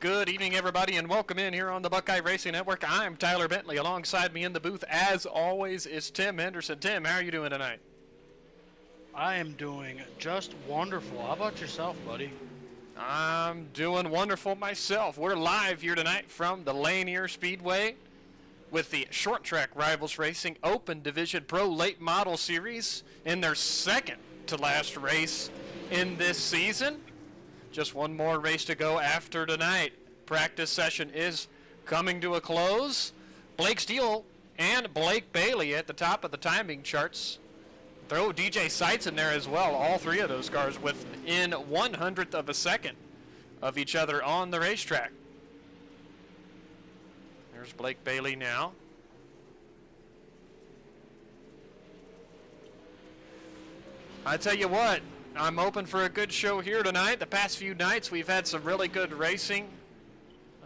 Good evening, everybody, and welcome in here on the Buckeye Racing Network. I'm Tyler Bentley. Alongside me in the booth, as always, is Tim Henderson. Tim, how are you doing tonight? I am doing just wonderful. How about yourself, buddy? I'm doing wonderful myself. We're live here tonight from the Lanier Speedway with the Short Track Rivals Racing Open Division Pro Late Model Series in their second to last race in this season. Just one more race to go after tonight. Practice session is coming to a close. Blake Steele and Blake Bailey at the top of the timing charts. Throw DJ Seitz in there as well. All three of those cars within 1/100th of a second of each other on the racetrack. There's Blake Bailey now. I tell you what, I'm hoping for a good show here tonight. The past few nights we've had some really good racing.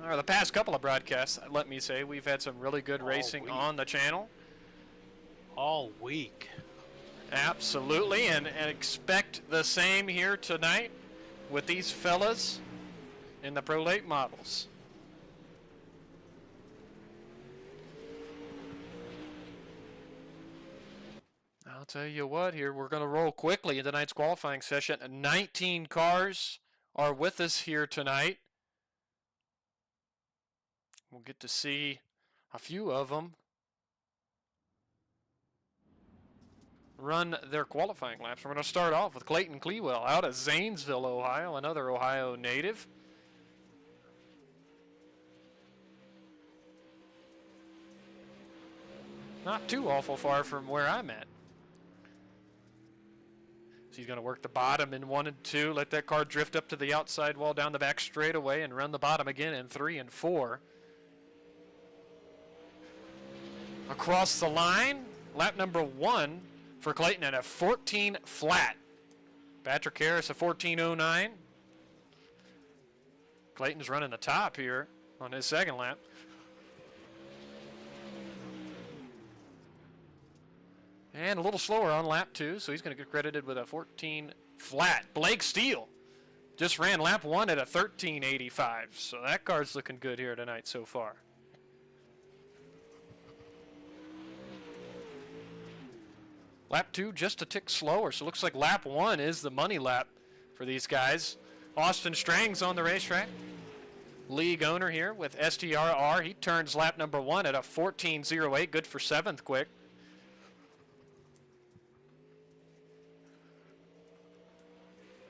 Or the past couple of broadcasts, let me say, we've had some really good racing on the channel. All week. Absolutely, and expect the same here tonight with these fellas in the Pro Late Models. I'll tell you what here, we're going to roll quickly in tonight's qualifying session. 19 cars are with us here tonight. We'll get to see a few of them run their qualifying laps. We're going to start off with Clayton Clewell out of Zanesville, Ohio, another Ohio native. Not too awful far from where I'm at. So he's going to work the bottom in 1 and 2, let that car drift up to the outside wall down the back straightaway and run the bottom again in 3 and 4. Across the line, lap number 1 for Clayton at a 14 flat. Patrick Harris a 14.09. Clayton's running the top here on his second lap. And a little slower on lap 2, so he's going to get credited with a 14 flat. Blake Steele just ran lap 1 at a 13.85, so that car's looking good here tonight so far. Lap 2 just a tick slower, so it looks like lap 1 is the money lap for these guys. Austin Strang's on the racetrack. League owner here with STRR. He turns lap number 1 at a 14.08, good for 7th quick.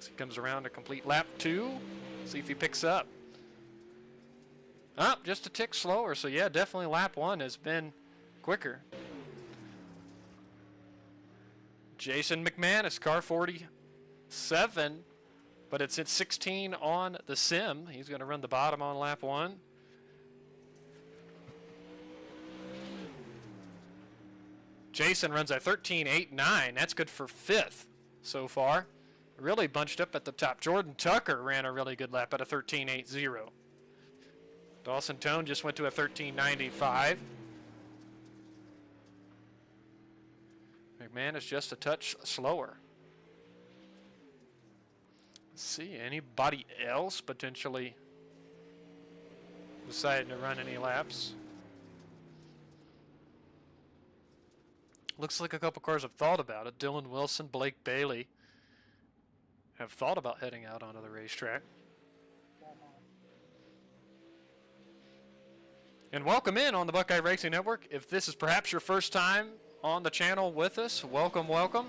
So he comes around to complete lap 2. See if he picks up. Oh, just a tick slower, so yeah, definitely lap 1 has been quicker. Jason McManus, car 47, but it's at 16 on the sim. He's going to run the bottom on lap 1. Jason runs a 13.89. That's good for 5th so far. Really bunched up at the top. Jordan Tucker ran a really good lap at a 13.80. Dawson Tone just went to a 13.95. McMahon is just a touch slower. Let's see, anybody else potentially deciding to run any laps? Looks like a couple cars have thought about it. Dylan Wilson, Blake Bailey have thought about heading out onto the racetrack. And welcome in on the Buckeye Racing Network. If this is perhaps your first time on the channel with us, welcome, welcome.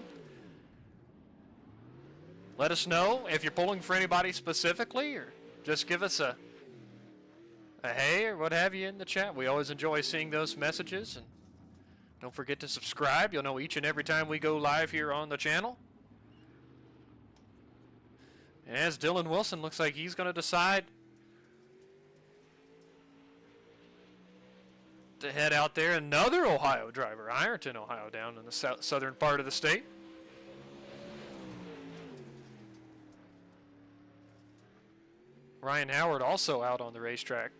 Let us know if you're pulling for anybody specifically, or just give us a hey or what have you in the chat. We always enjoy seeing those messages, and don't forget to subscribe. You'll know each and every time we go live here on the channel. And as Dylan Wilson looks like he's going to decide to head out there. Another Ohio driver, Ironton, Ohio, down in the southern part of the state. Ryan Howard also out on the racetrack.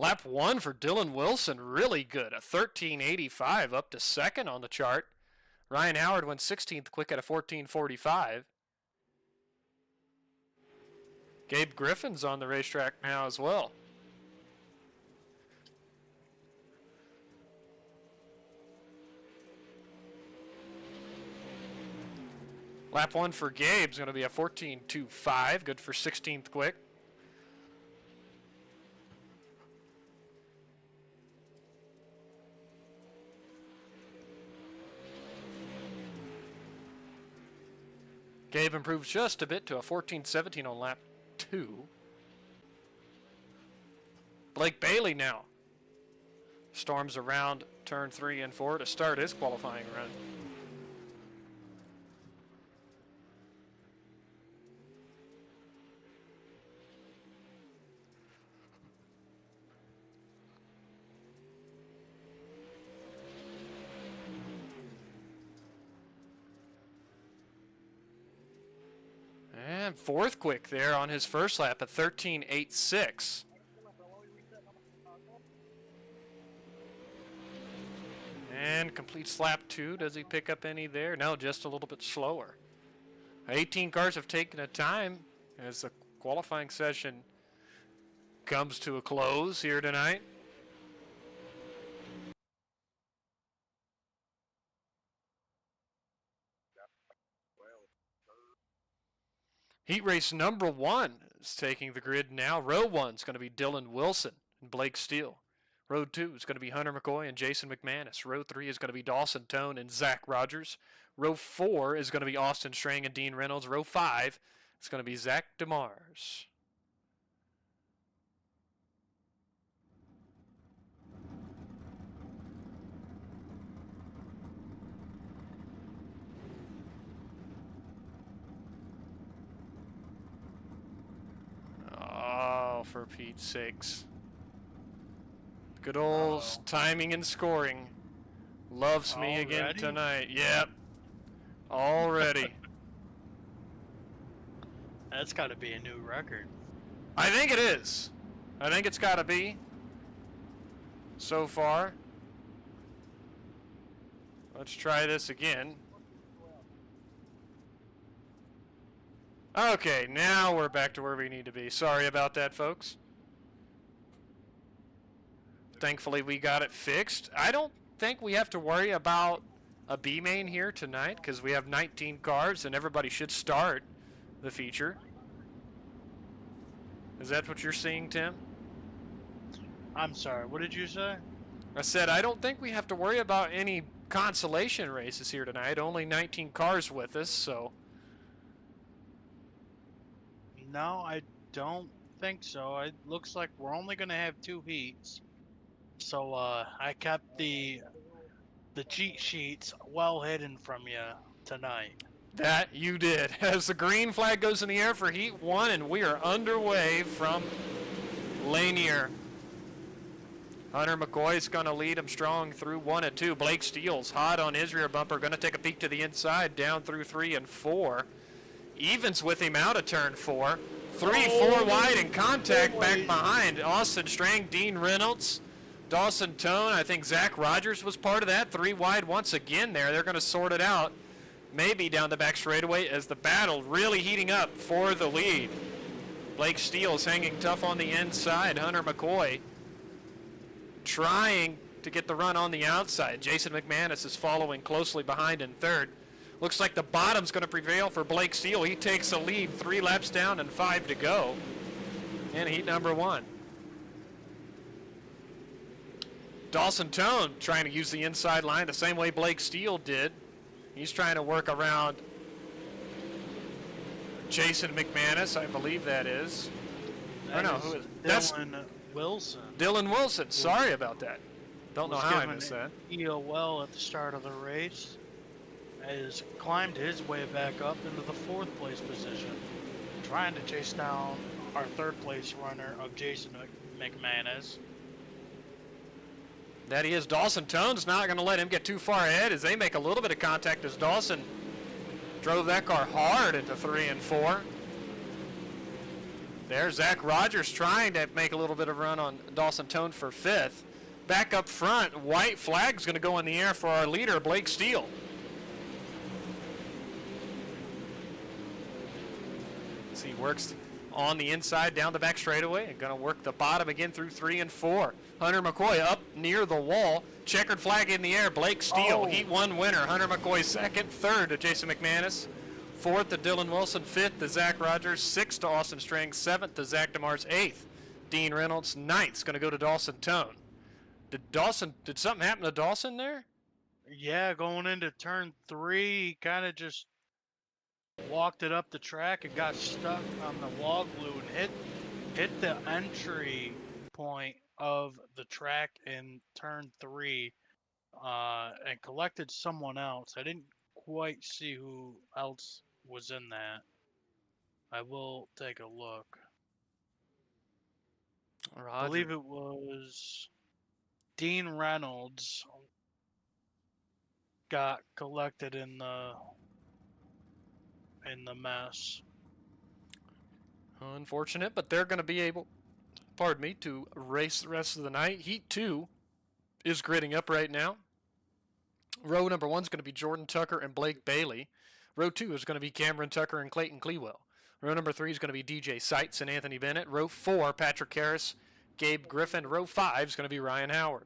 Lap 1 for Dylan Wilson, really good. A 13.85 up to second on the chart. Ryan Howard went 16th quick at a 14.45. Gabe Griffin's on the racetrack now as well. Lap 1 for Gabe's going to be a 14.25, good for 16th quick. Gabe improves just a bit to a 14.17 on lap 2. Blake Bailey now storms around turn 3 and 4 to start his qualifying run. And fourth quick there on his first lap at 13.86. And completes lap 2. Does he pick up any there? No, just a little bit slower. 18 cars have taken a time as the qualifying session comes to a close here tonight. Heat race number 1 is taking the grid now. Row 1 is going to be Dylan Wilson and Blake Steele. Row 2 is going to be Hunter McCoy and Jason McManus. Row 3 is going to be Dawson Tone and Zach Rogers. Row 4 is going to be Austin Strang and Dean Reynolds. Row 5 is going to be Zach DeMars. Oh, for Pete's sakes. Good old timing and scoring. Loves me again tonight. Yep. Already. That's got to be a new record. I think it is. I think it's got to be. So far. Let's try this again. Okay, now we're back to where we need to be. Sorry about that, folks. Thankfully, we got it fixed. I don't think we have to worry about a B main here tonight because we have 19 cars and everybody should start the feature. Is that what you're seeing, Tim? I'm sorry, what did you say? I said I don't think we have to worry about any consolation races here tonight. Only 19 cars with us, so... No, I don't think so. It looks like we're only going to have 2 heats. So I kept the cheat sheets well hidden from you tonight. That you did. As the green flag goes in the air for Heat 1, and we are underway from Lanier. Hunter McCoy is going to lead him strong through 1 and 2. Blake Steele's hot on his rear bumper, going to take a peek to the inside, down through 3 and 4. Evans with him out of turn 4. 3, 4 wide in contact back behind. Austin Strang, Dean Reynolds, Dawson Tone. I think Zach Rogers was part of that. 3 wide once again there. They're going to sort it out maybe down the back straightaway as the battle really heating up for the lead. Blake Steele's hanging tough on the inside. Hunter McCoy trying to get the run on the outside. Jason McManus is following closely behind in third. Looks like the bottom's going to prevail for Blake Steele. He takes the lead, 3 laps down and 5 to go in heat number 1. Dawson Tone trying to use the inside line the same way Blake Steele did. He's trying to work around Jason McManus, I believe that is. That no, is who is Dylan Wilson. Dylan Wilson. Sorry about that. Don't know how I missed that. Well at the start of the race. Has climbed his way back up into the 4th place position, trying to chase down our 3rd place runner of Jason McManus. That he is. Dawson Tone's not going to let him get too far ahead as they make a little bit of contact as Dawson drove that car hard into 3 and 4. There's Zach Rogers trying to make a little bit of run on Dawson Tone for 5th. Back up front, white flag's going to go in the air for our leader, Blake Steele. As he works on the inside down the back straightaway and going to work the bottom again through 3 and 4. Hunter McCoy up near the wall. Checkered flag in the air. Blake Steele, Heat 1 winner. Hunter McCoy second. Third to Jason McManus. Fourth to Dylan Wilson. Fifth to Zach Rogers. Sixth to Austin Strang. Seventh to Zach DeMars. Eighth, Dean Reynolds. Ninth's going to go to Dawson Tone. Did something happen to Dawson there? Yeah, going into turn 3, he kind of just walked it up the track and got stuck on the wall glue and hit the entry point of the track in turn 3 and collected someone else. I didn't quite see who else was in that. I will take a look. I believe it was Dean Reynolds got collected in the mess. Unfortunate, but they're going to be able, to race the rest of the night. Heat 2 is gridding up right now. Row number 1 is going to be Jordan Tucker and Blake Bailey. Row 2 is going to be Cameron Tucker and Clayton Clewell. Row number 3 is going to be DJ Seitz and Anthony Bennett. Row 4, Patrick Harris, Gabe Griffin. Row 5 is going to be Ryan Howard.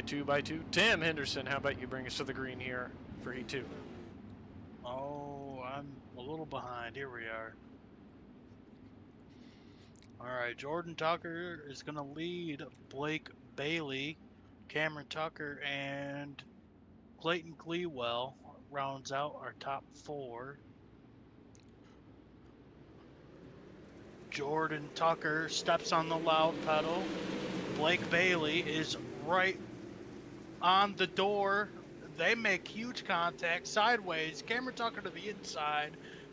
Two by two. Tim Henderson, how about you bring us to the green here for Heat 2? Oh, I'm a little behind. Here we are. All right, Jordan Tucker is going to lead Blake Bailey. Cameron Tucker and Clayton Clewell rounds out our top 4. Jordan Tucker steps on the loud pedal. Blake Bailey is right on the door. They make huge contact sideways. Cameron Tucker to the inside,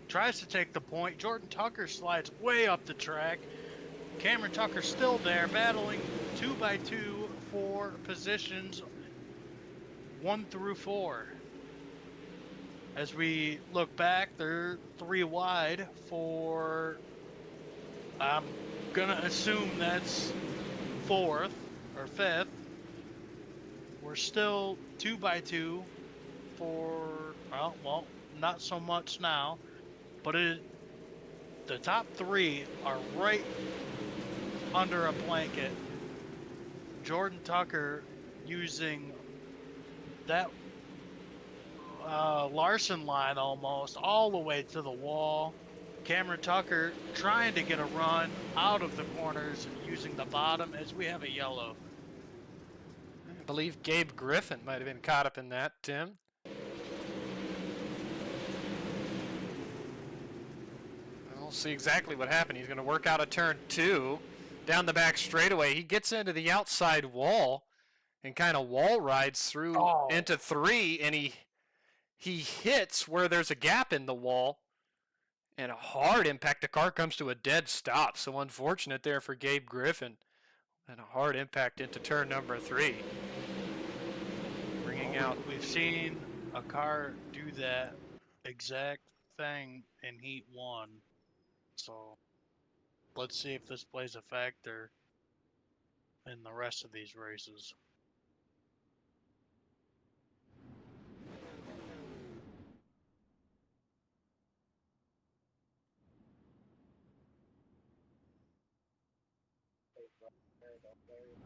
tries to take the point. Jordan Tucker slides way up the track. Cameron Tucker still there, battling 2 by 2 for positions 1 through 4. As we look back, they're 3 wide for, I'm gonna assume that's 4th or 5th. We're still 2 by 2 for, well, not so much now, but the top 3 are right under a blanket. Jordan Tucker using that Larson line almost all the way to the wall. Cameron Tucker trying to get a run out of the corners using the bottom as we have a yellow. I believe Gabe Griffin might have been caught up in that, Tim. We'll see exactly what happened. He's going to work out a turn 2 down the back straightaway. He gets into the outside wall and kind of wall rides through into 3, and he hits where there's a gap in the wall, and a hard impact. The car comes to a dead stop. So unfortunate there for Gabe Griffin, and a hard impact into turn number 3. Bringing out. We've seen a car do that exact thing in Heat 1. So let's see if this plays a factor in the rest of these races.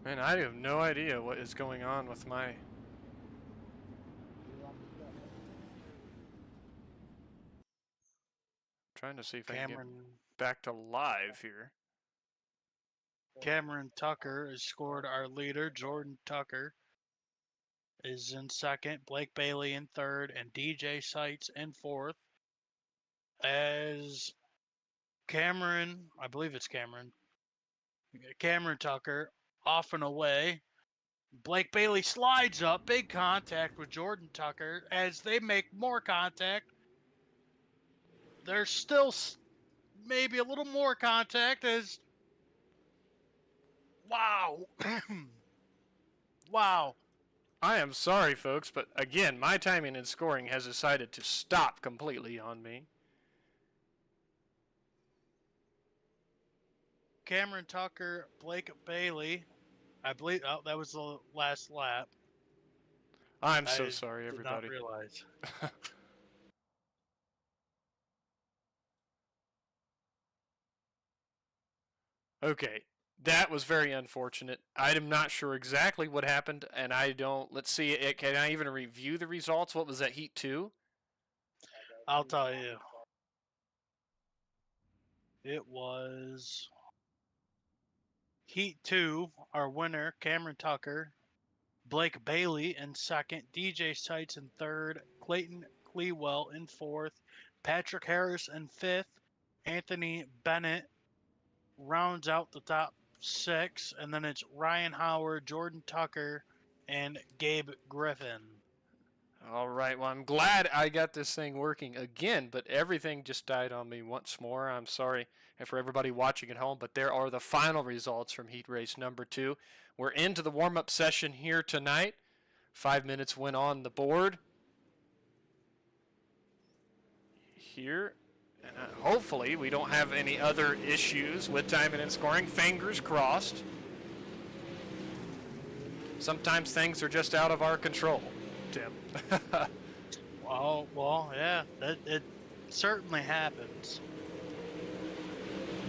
Man, I have no idea what is going on with my... Trying to see if I can get back to live here. Cameron Tucker has scored our leader. Jordan Tucker is in second. Blake Bailey in third. And DJ Seitz in fourth. As Cameron, I believe it's Cameron Tucker off and away Blake Bailey slides up, big contact with Jordan Tucker. As they make more contact, there's still maybe a little more contact as, wow. Wow. I am sorry, folks, but again, my timing and scoring has decided to stop completely on me. Cameron Tucker, Blake Bailey. I believe that was the last lap. I'm so I sorry, did not everybody. realize. Okay, that was very unfortunate. I'm not sure exactly what happened, and I don't. Let's see. Can I even review the results? What was that, Heat 2? I'll tell you. It was Heat 2, our winner, Cameron Tucker. Blake Bailey in second. DJ Seitz in third. Clayton Clewell in fourth. Patrick Harris in fifth. Anthony Bennett rounds out the top six. And then it's Ryan Howard, Jordan Tucker, and Gabe Griffin. All right. Well, I'm glad I got this thing working again, but everything just died on me once more. I'm sorry for everybody watching at home, but there are the final results from heat race number 2. We're into the warm-up session here tonight. 5 minutes went on the board here. And hopefully we don't have any other issues with timing and scoring. Fingers crossed. Sometimes things are just out of our control, Tim. Well, yeah, it certainly happens.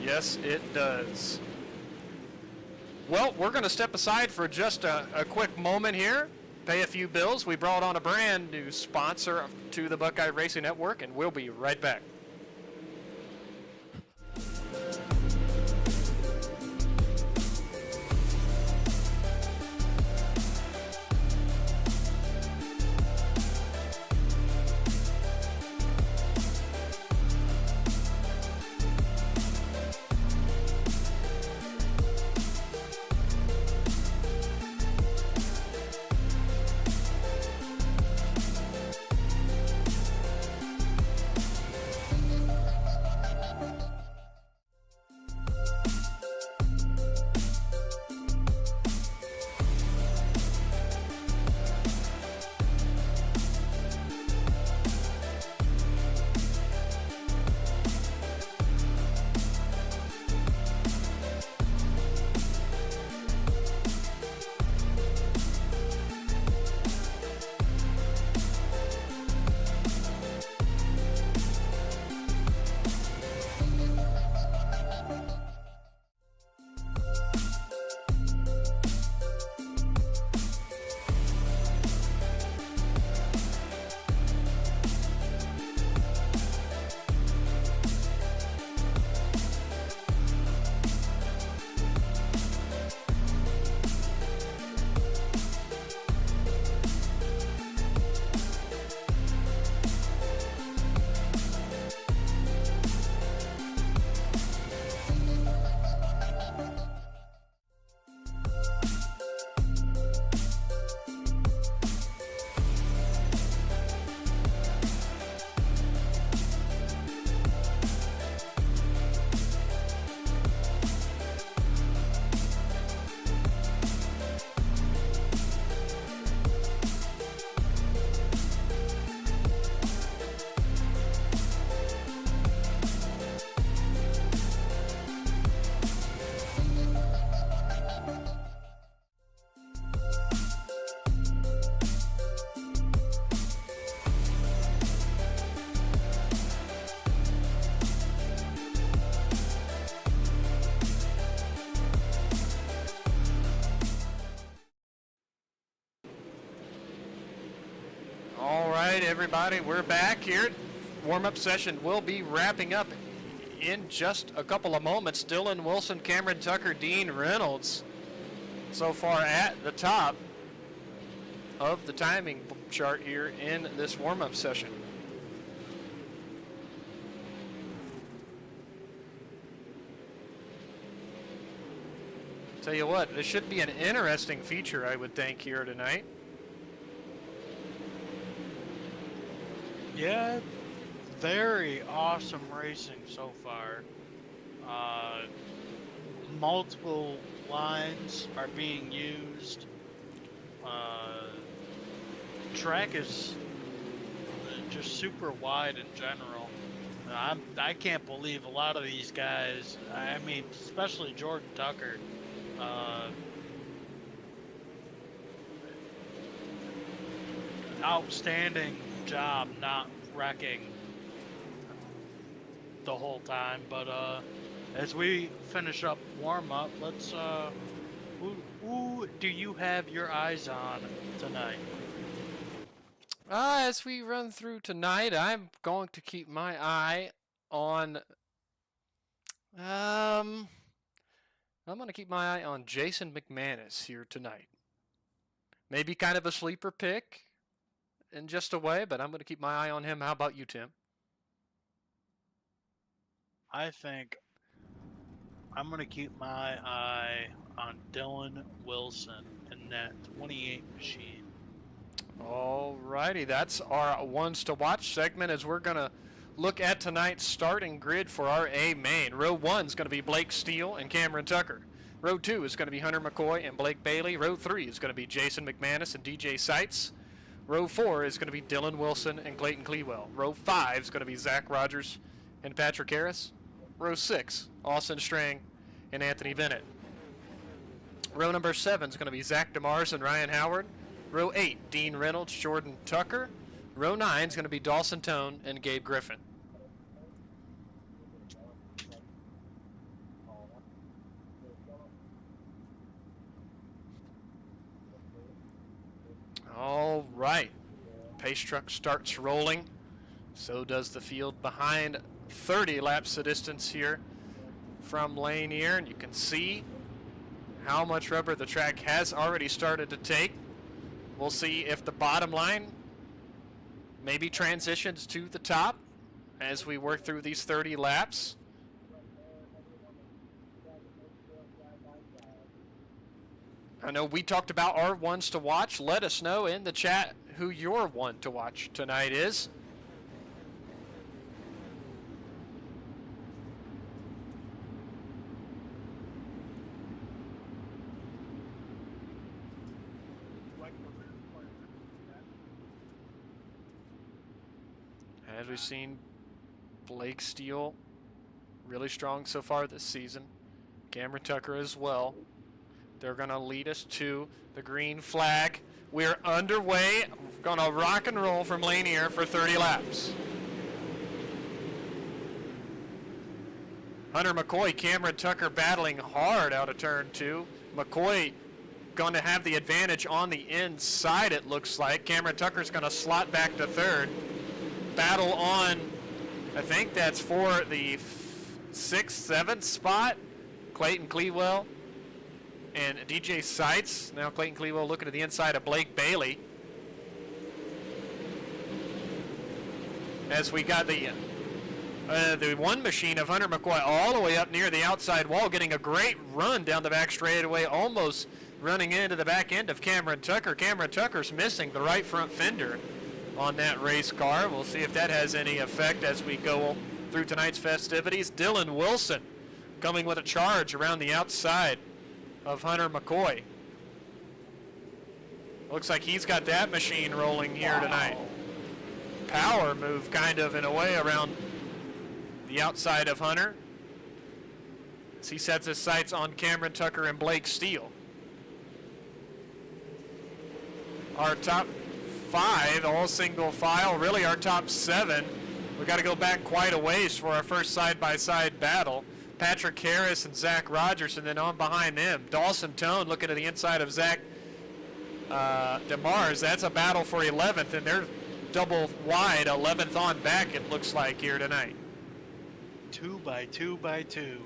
Yes, it does. Well, we're going to step aside for just a quick moment here, pay a few bills. We brought on a brand new sponsor to the Buckeye Racing Network, and we'll be right back. All right, everybody, we're back here. Warm-up session will be wrapping up in just a couple of moments. Dylan Wilson, Cameron Tucker, Dean Reynolds so far at the top of the timing chart here in this warm-up session. Tell you what, this should be an interesting feature, I would think, here tonight. Yeah, very awesome racing so far. Multiple lines are being used. Track is just super wide in general. I can't believe a lot of these guys, I mean, especially Jordan Tucker, outstanding job not wrecking the whole time. But as we finish up warm up, let's who do you have your eyes on tonight? As we run through tonight, I'm going to keep my eye on I'm going to keep my eye on Jason McManus here tonight. Maybe kind of a sleeper pick in just a way, but I'm going to keep my eye on him. How about you, Tim? I think I'm going to keep my eye on Dylan Wilson in that 28 machine. Alrighty, that's our ones to watch segment as we're going to look at tonight's starting grid for our A main. Row 1 is going to be Blake Steele and Cameron Tucker. Row 2 is going to be Hunter McCoy and Blake Bailey. Row 3 is going to be Jason McManus and DJ Seitz. Row 4 is going to be Dylan Wilson and Clayton Clewell. Row 5 is going to be Zach Rogers and Patrick Harris. Row 6, Austin Strang and Anthony Bennett. Row number 7 is going to be Zach DeMars and Ryan Howard. Row 8, Dean Reynolds, Jordan Tucker. Row 9 is going to be Dawson Tone and Gabe Griffin. All right, pace truck starts rolling. So does the field behind. 30 laps the distance here from Lanier, and you can see how much rubber the track has already started to take. We'll see if the bottom line maybe transitions to the top as we work through these 30 laps. I know we talked about our ones to watch. Let us know in the chat who your one to watch tonight is. As we've seen, Blake Steele really strong so far this season. Cameron Tucker as well. They're going to lead us to the green flag. We're underway. Going to rock and roll from Lanier for 30 laps. Hunter McCoy, Cameron Tucker battling hard out of turn 2. McCoy going to have the advantage on the inside, it looks like. Cameron Tucker's going to slot back to third. Battle on, I think that's for the 6th, 7th spot. Clayton Clewell and DJ Seitz. Now Clayton Clewell looking to the inside of Blake Bailey. As we got the one machine of Hunter McCoy all the way up near the outside wall, getting a great run down the back straightaway, almost running into the back end of Cameron Tucker. Cameron Tucker's missing the right front fender on that race car. We'll see if that has any effect as we go through tonight's festivities. Dylan Wilson coming with a charge around the outside of Hunter McCoy. Looks like he's got that machine rolling here tonight. Power move kind of in a way around the outside of Hunter as he sets his sights on Cameron Tucker and Blake Steele. Our top 5, all single file, really our top 7. We got to go back quite a ways for our first side-by-side battle. Patrick Harris and Zach Rogers, and then on behind them, Dawson Tone looking to the inside of Zach DeMars. That's a battle for 11th, and they're double wide, 11th on back, it looks like, here tonight. 2 by 2 by 2.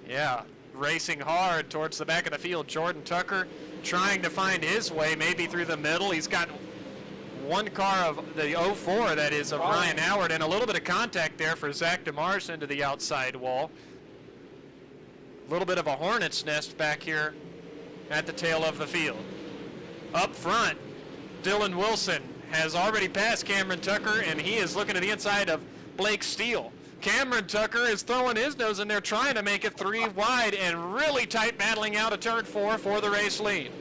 Yeah, racing hard towards the back of the field. Jordan Tucker trying to find his way, maybe through the middle. He's got one car of the 04, that is, of Ryan Howard, and a little bit of contact there for Zach DeMars into the outside wall. little bit of a hornet's nest back here at the tail of the field. Up front, Dylan Wilson has already passed Cameron Tucker, and he is looking to the inside of Blake Steele. Cameron Tucker is throwing his nose in there, trying to make it 3 wide, and really tight battling out of turn 4 for the race lead.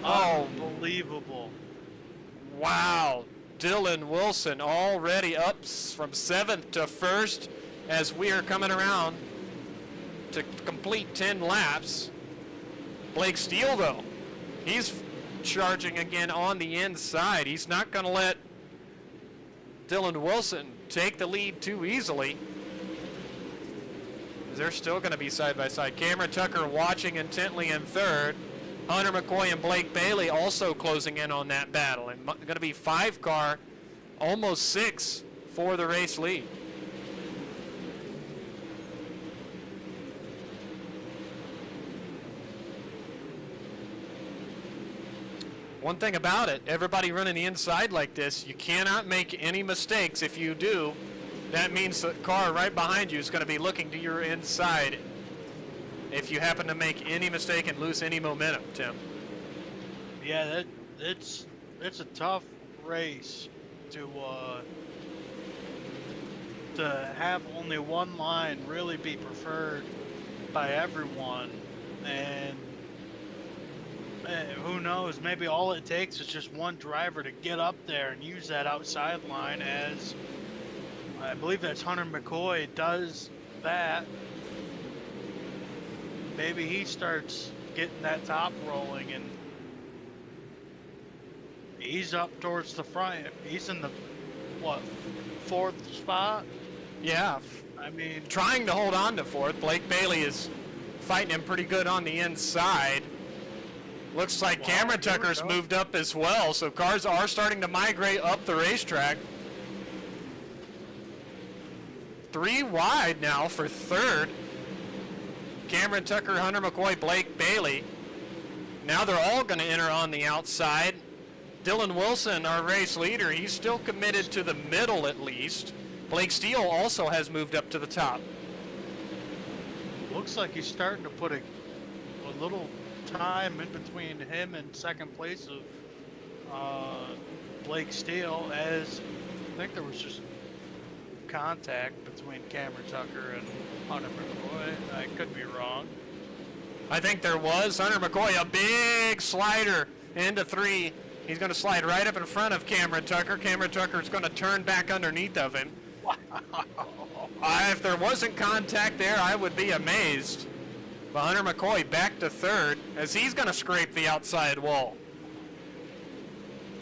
Unbelievable. Wow. Dylan Wilson already up from 7th to 1st as we are coming around to complete 10 laps. Blake Steele, though, he's charging again on the inside. He's not going to let Dylan Wilson take the lead too easily. They're still going to be side by side. Cameron Tucker watching intently in 3rd. Hunter McCoy and Blake Bailey also closing in on that battle. And going to be 5 car, almost 6 for the race lead. One thing about it, everybody running the inside like this, you cannot make any mistakes. If you do, that means the car right behind you is going to be looking to your inside if you happen to make any mistake and lose any momentum, Tim. Yeah, it's a tough race to have only one line really be preferred by everyone, and who knows, maybe all it takes is just one driver to get up there and use that outside line, as I believe that's Hunter McCoy does that. Maybe he starts getting that top rolling, and he's up towards the front. He's in the, what, 4th spot? Yeah. I mean, trying to hold on to 4th. Blake Bailey is fighting him pretty good on the inside. Looks like Cameron Tucker's moved up as well, so cars are starting to migrate up the racetrack. 3 wide now for 3rd. Cameron Tucker, Hunter McCoy, Blake Bailey. Now they're all going to enter on the outside. Dylan Wilson, our race leader, he's still committed to the middle at least. Blake Steele also has moved up to the top. Looks like he's starting to put a little time in between him and 2nd place of Blake Steele, as I think there was just contact between Cameron Tucker and Hunter McCoy. I could be wrong. I think there was. Hunter McCoy, a big slider into 3. He's going to slide right up in front of Cameron Tucker. Cameron Tucker is going to turn back underneath of him. Wow. If there wasn't contact there, I would be amazed. But Hunter McCoy back to 3rd as he's going to scrape the outside wall.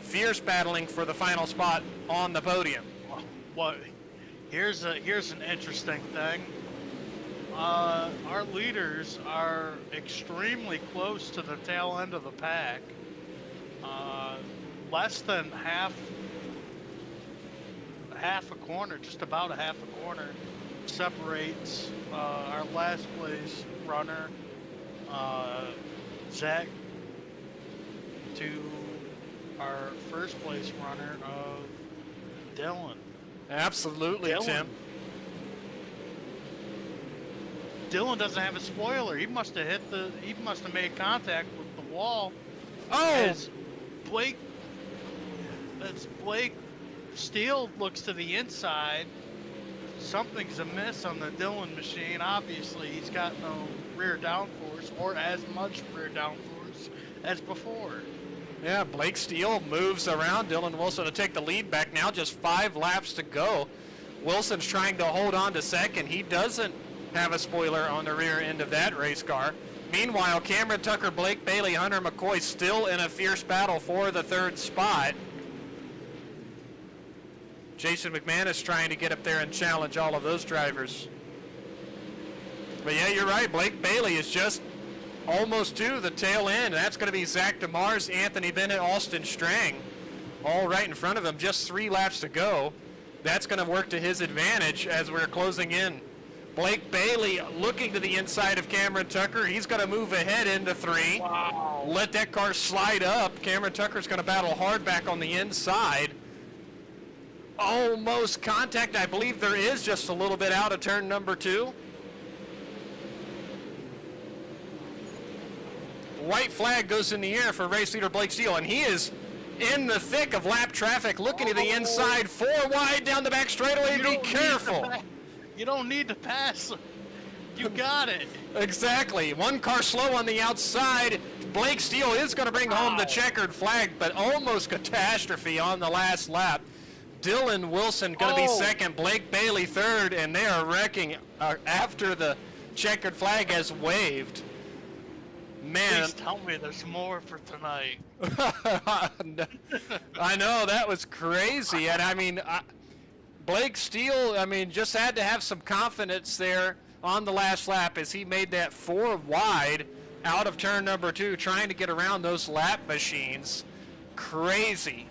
Fierce battling for the final spot on the podium. Well, here's an interesting thing. Our leaders are extremely close to the tail end of the pack. Less than half a corner, just about a half a corner, separates our last place runner, Zach, to our 1st place runner of Dylan. Absolutely, Dylan. Tim. Dylan doesn't have a spoiler. He must have made contact with the wall. Oh! As Blake Steele looks to the inside. Something's amiss on the Dylan machine. Obviously, he's got no rear downforce, or as much rear downforce as before. Yeah, Blake Steele moves around Dylan Wilson to take the lead back. Now just 5 laps to go. Wilson's trying to hold on to 2nd. He doesn't have a spoiler on the rear end of that race car. Meanwhile, Cameron Tucker, Blake Bailey, Hunter McCoy still in a fierce battle for the 3rd spot. Jason McManus trying to get up there and challenge all of those drivers. But yeah, you're right. Blake Bailey is just almost to the tail end. That's going to be Zach DeMars, Anthony Bennett, Austin Strang, all right in front of him. Just 3 laps to go. That's going to work to his advantage as we're closing in. Blake Bailey looking to the inside of Cameron Tucker. He's going to move ahead into 3. Wow. Let that car slide up. Cameron Tucker's going to battle hard back on the inside. Almost contact. I believe there is just a little bit out of turn number 2. White flag goes in the air for race leader Blake Steele, and he is in the thick of lap traffic, looking to the inside, 4 wide down the back straightaway. Be careful. You don't need to pass. You got it. Exactly. One car slow on the outside. Blake Steele is going to bring home the checkered flag, but almost catastrophe on the last lap. Dylan Wilson going to be second, Blake Bailey third, and they are wrecking after the checkered flag has waved. Man. Please tell me there's more for tonight. I know, that was crazy. And I mean, Blake Steele, I mean, just had to have some confidence there on the last lap as he made that 4 wide out of turn number 2, trying to get around those lap machines. Crazy.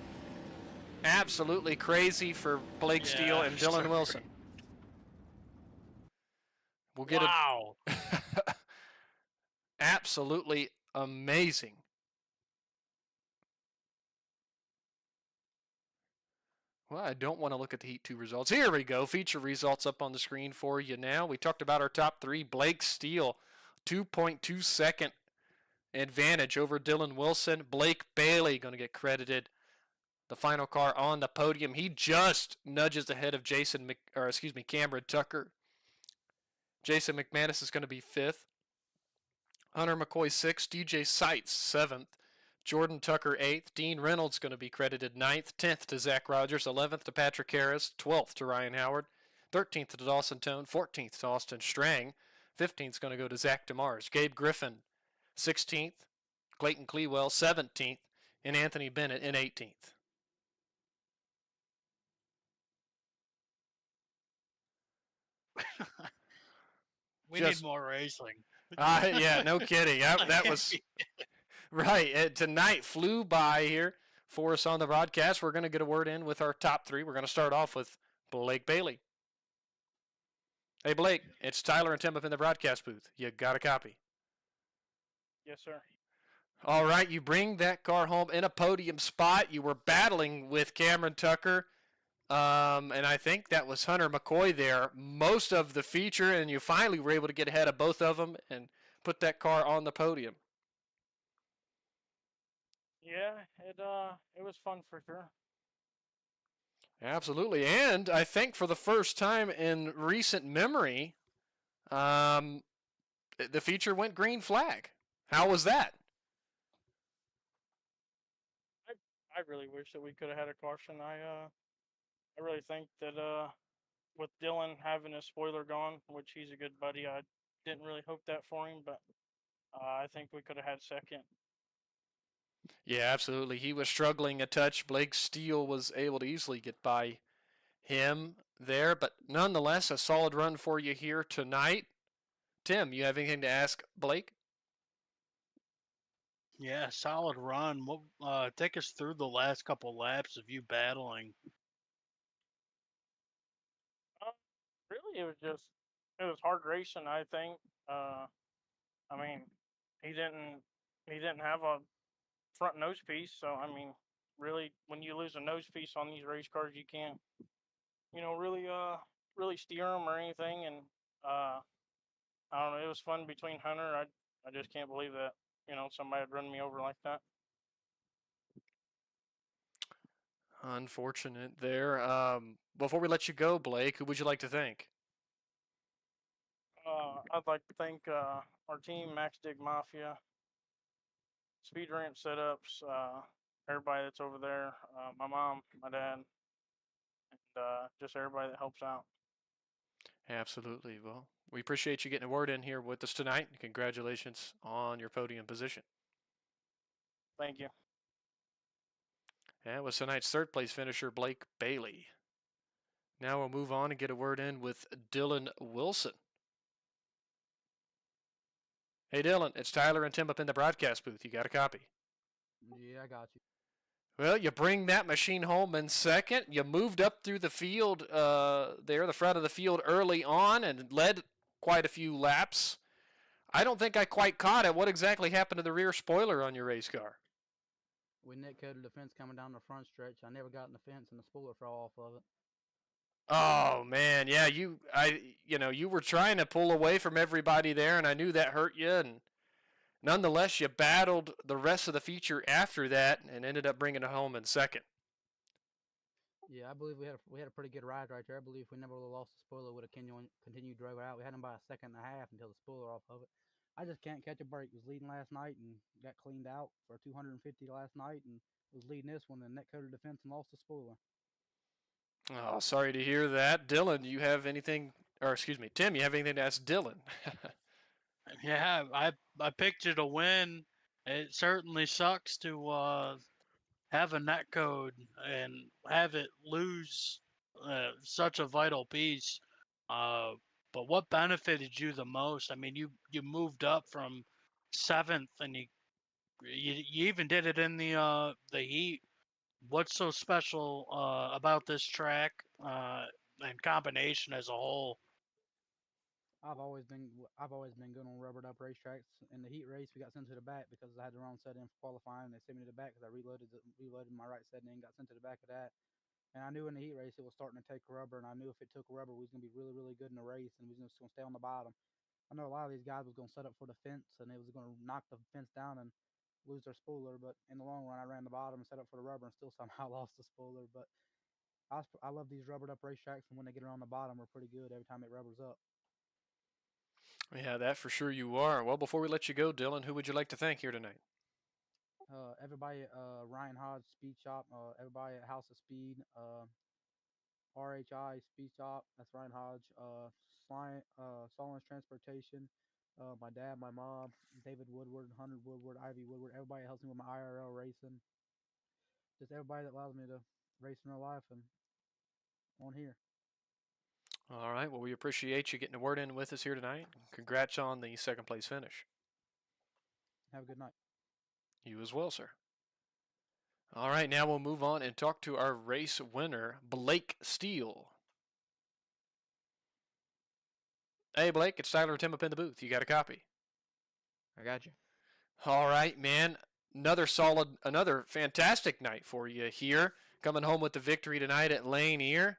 Absolutely crazy for Blake Steele and Dylan Wilson. We'll get wow. Absolutely amazing. Well, I don't want to look at the Heat 2 results. Here we go. Feature results up on the screen for you now. We talked about our top 3. Blake Steele, 2.2 second advantage over Dylan Wilson. Blake Bailey going to get credited. The final car on the podium. He just nudges ahead of Cameron Tucker. Jason McManus is going to be 5th. Hunter McCoy 6th. DJ Seitz 7th. Jordan Tucker 8th. Dean Reynolds going to be credited 9th. 10th to Zach Rogers. 11th to Patrick Harris. 12th to Ryan Howard. 13th to Dawson Tone. 14th to Austin Strang. 15th is going to go to Zach DeMars. Gabe Griffin 16th. Clayton Clewell 17th. And Anthony Bennett in 18th. We need more racing. Yeah, no kidding. That was right. Tonight flew by here for us on the broadcast. We're going to get a word in with our top 3. We're going to start off with Blake Bailey. Hey, Blake, it's Tyler and Tim up in the broadcast booth. You got a copy? Yes, sir. All right, you bring that car home in a podium spot. You were battling with Cameron Tucker. And I think that was Hunter McCoy there most of the feature, and you finally were able to get ahead of both of them and put that car on the podium. Yeah, it was fun for sure. Absolutely, and I think for the first time in recent memory, the feature went green flag. How was that? I really wish that we could have had a caution. I really think that with Dylan having his spoiler gone, which he's a good buddy, I didn't really hope that for him, but I think we could have had second. Yeah, absolutely. He was struggling a touch. Blake Steele was able to easily get by him there, but nonetheless, a solid run for you here tonight. Tim, you have anything to ask Blake? Yeah, solid run. Take us through the last couple laps of you battling. Really, it was hard racing. I think. I mean, he didn't have a front nose piece, so I mean, really, when you lose a nose piece on these race cars, you can't, really steer them or anything. And I don't know. It was fun between Hunter. I just can't believe that somebody would run me over like that. Unfortunate there. Before we let you go, Blake, who would you like to thank? I'd like to thank our team, Max Dig Mafia, Speed Ramp Setups, everybody that's over there, my mom, my dad, and just everybody that helps out. Absolutely. Well, we appreciate you getting a word in here with us tonight. Congratulations on your podium position. Thank you. That was tonight's third place finisher, Blake Bailey. Now we'll move on and get a word in with Dylan Wilson. Hey, Dylan, it's Tyler and Tim up in the broadcast booth. You got a copy? Yeah, I got you. Well, you bring that machine home in second. You moved up through the field the front of the field early on and led quite a few laps. I don't think I quite caught it. What exactly happened to the rear spoiler on your race car? We net coated the fence coming down the front stretch. I never got in the fence, and the spoiler fell off of it. Oh man, yeah, you were trying to pull away from everybody there, and I knew that hurt you. And nonetheless, you battled the rest of the feature after that, and ended up bringing it home in second. Yeah, I believe we had a pretty good ride right there. I believe if we never would have lost the spoiler, would have continued drove it out. We had him by a second and a half until the spoiler off of it. I just can't catch a break. Was leading last night and got cleaned out for 250 last night, and was leading this one and net coated the fence and lost the spoiler. Oh, sorry to hear that. Dylan, do you have anything, or excuse me, Tim, you have anything to ask Dylan? Yeah, I picked you to win. It certainly sucks to have a net code and have it lose such a vital piece. Uh, but what benefited you the most? I mean, you moved up from seventh, and you even did it in the heat. What's so special about this track and combination as a whole? I've always been good on rubbered up racetracks. In the heat race, we got sent to the back because I had the wrong set in for qualifying. They sent me to the back because I reloaded my right set in, got sent to the back of that. And I knew in the heat race it was starting to take rubber, and I knew if it took rubber, we was gonna be really, really good in the race, and we was just gonna stay on the bottom. I know a lot of these guys was gonna set up for the fence, and it was gonna knock the fence down and lose their spoiler. But in the long run, I ran the bottom and set up for the rubber, and still somehow lost the spoiler. But I love these rubbered up racetracks, and when they get around the bottom, we're pretty good every time it rubbers up. Yeah, that for sure you are. Well, before we let you go, Dylan, who would you like to thank here tonight? Everybody at Ryan Hodge Speed Shop, everybody at House of Speed, RHI Speed Shop, that's Ryan Hodge, Solon's Transportation, my dad, my mom, David Woodward, Hunter Woodward, Ivy Woodward, everybody that helps me with my IRL racing. Just everybody that allows me to race in real life and on here. All right. Well, we appreciate you getting the word in with us here tonight. Congrats on the second place finish. Have a good night. You as well, sir. All right. Now we'll move on and talk to our race winner, Blake Steele. Hey, Blake, it's Tyler and Tim up in the booth. You got a copy? I got you. All right, man. Another fantastic night for you here. Coming home with the victory tonight at Lanier.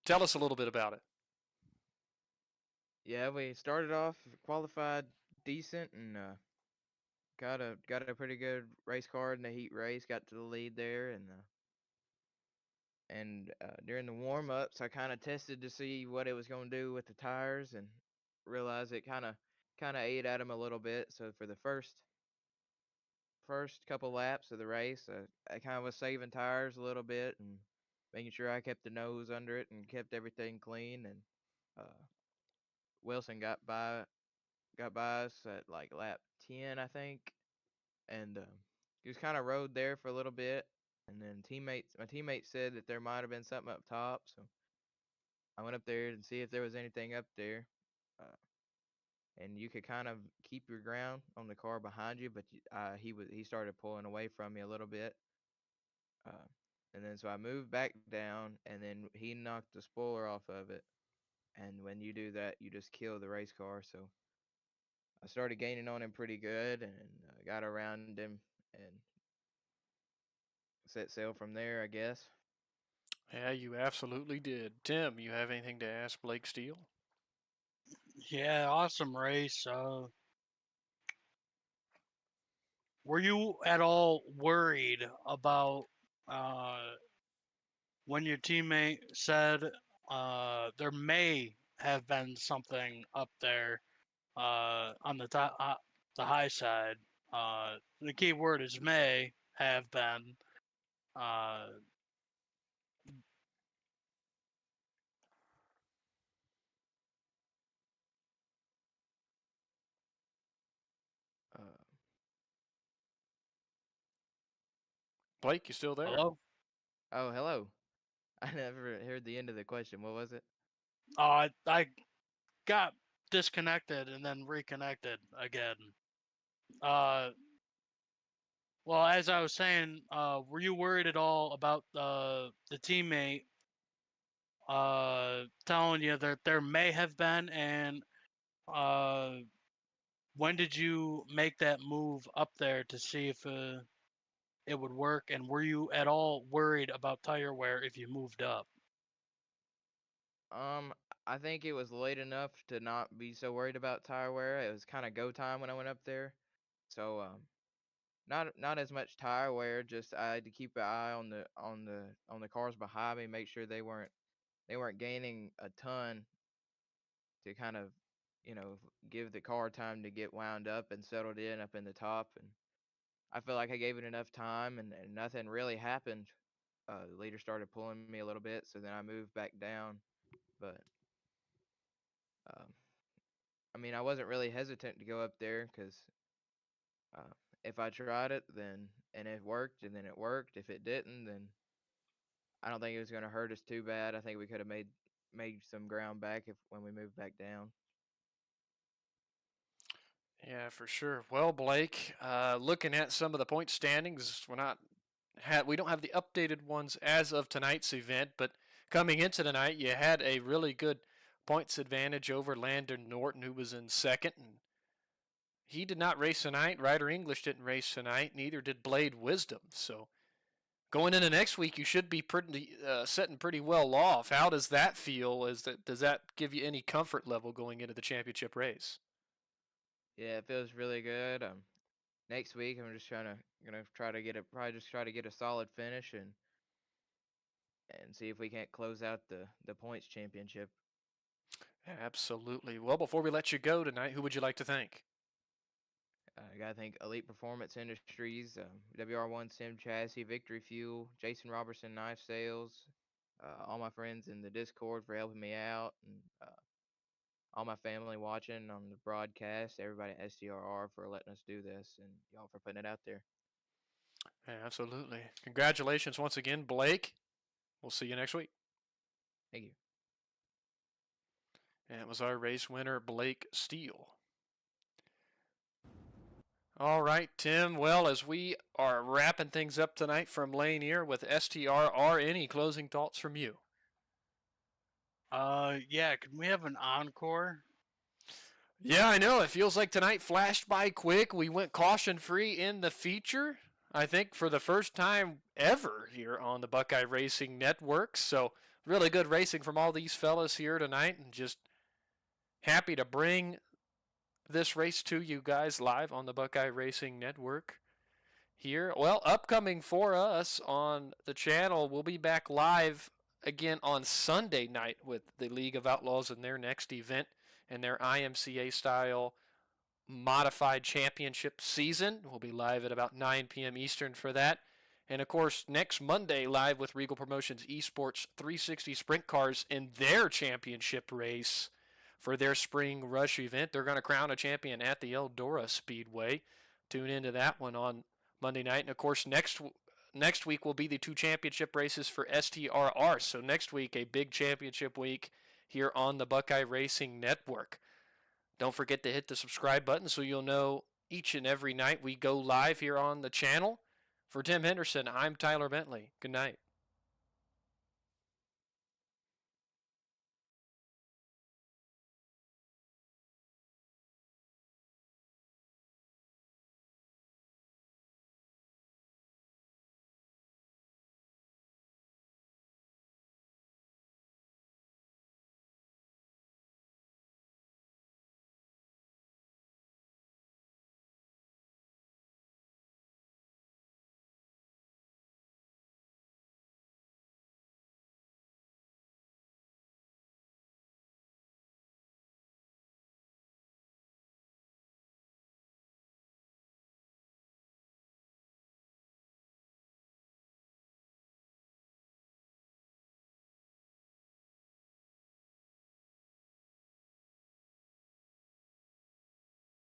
Tell us a little bit about it. Yeah, we started off qualified decent and got a pretty good race car in the heat race. Got to the lead there and during the warm ups, I kind of tested to see what it was going to do with the tires and realized it kind of ate at them a little bit. So for the first couple laps of the race, I kind of was saving tires a little bit and making sure I kept the nose under it and kept everything clean. And uh, Wilson got by us at like lap 10, I think, and he was kind of rode there for a little bit, and then my teammate said that there might have been something up top, so I went up there to see if there was anything up there, uh, and you could kind of keep your ground on the car behind you, but he started pulling away from me a little bit, uh, and then so I moved back down, and then he knocked the spoiler off of it, and when you do that, you just kill the race car, so. I started gaining on him pretty good and got around him and set sail from there, I guess. Yeah, you absolutely did. Tim, you have anything to ask Blake Steele? Yeah, awesome race. Were you at all worried about uh, when your teammate said there may have been something up there on the high side? The key word is may have been. Uh, Uh, Blake, you still there? Hello. oh, hello. I never heard the end of the question. What was it? I got disconnected and then reconnected again. Uh, well, as I was saying, were you worried at all about the teammate telling you that there may have been, and uh, when did you make that move up there to see if it would work? And were you at all worried about tire wear if you moved up? Um, I think it was late enough to not be so worried about tire wear. It was kind of go time when I went up there, so not as much tire wear. Just I had to keep an eye on the cars behind me, make sure they weren't gaining a ton to kind of, give the car time to get wound up and settled in up in the top. And I feel like I gave it enough time, and nothing really happened. The leader started pulling me a little bit, so then I moved back down. But um, I mean, I wasn't really hesitant to go up there because uh, if I tried it, then and it worked, and then it worked. If it didn't, then I don't think it was going to hurt us too bad. I think we could have made some ground back if when we moved back down. Yeah, for sure. Well, Blake, looking at some of the point standings, we don't have the updated ones as of tonight's event, but coming into tonight, you had a really good points advantage over Landon Norton, who was in second, and he did not race tonight. Ryder English didn't race tonight. Neither did Blade Wisdom. So going into next week, you should be pretty setting pretty well off. How does that feel? Does that give you any comfort level going into the championship race? Yeah, it feels really good. Next week I'm just gonna try to get a solid finish and see if we can't close out the points championship. Absolutely. Well, before we let you go tonight, who would you like to thank? I gotta thank Elite Performance Industries, WR1 Sim Chassis, Victory Fuel, Jason Robertson Knife Sales, all my friends in the Discord for helping me out, and all my family watching on the broadcast, everybody at STRR for letting us do this, and y'all for putting it out there. Absolutely. Congratulations once again, Blake. We'll see you next week. Thank you. And it was our race winner, Blake Steele. All right, Tim. Well, as we are wrapping things up tonight from Lanier with STRR, any closing thoughts from you? Yeah, could we have an encore? Yeah, I know. It feels like tonight flashed by quick. We went caution free in the feature, I think, for the first time ever here on the Buckeye Racing Network. So, really good racing from all these fellas here tonight, and just happy to bring this race to you guys live on the Buckeye Racing Network here. Well, upcoming for us on the channel, we'll be back live again on Sunday night with the League of Outlaws in their next event and their IMCA style modified championship season. We'll be live at about 9 p.m. Eastern for that. And of course, next Monday, live with Regal Promotions Esports 360 Sprint Cars in their championship race for their spring rush event. They're going to crown a champion at the Eldora Speedway. Tune into that one on Monday night. And of course, next week will be the two championship races for STRR. So next week, a big championship week here on the Buckeye Racing Network. Don't forget to hit the subscribe button so you'll know each and every night we go live here on the channel. For Tim Henderson, I'm Tyler Bentley. Good night.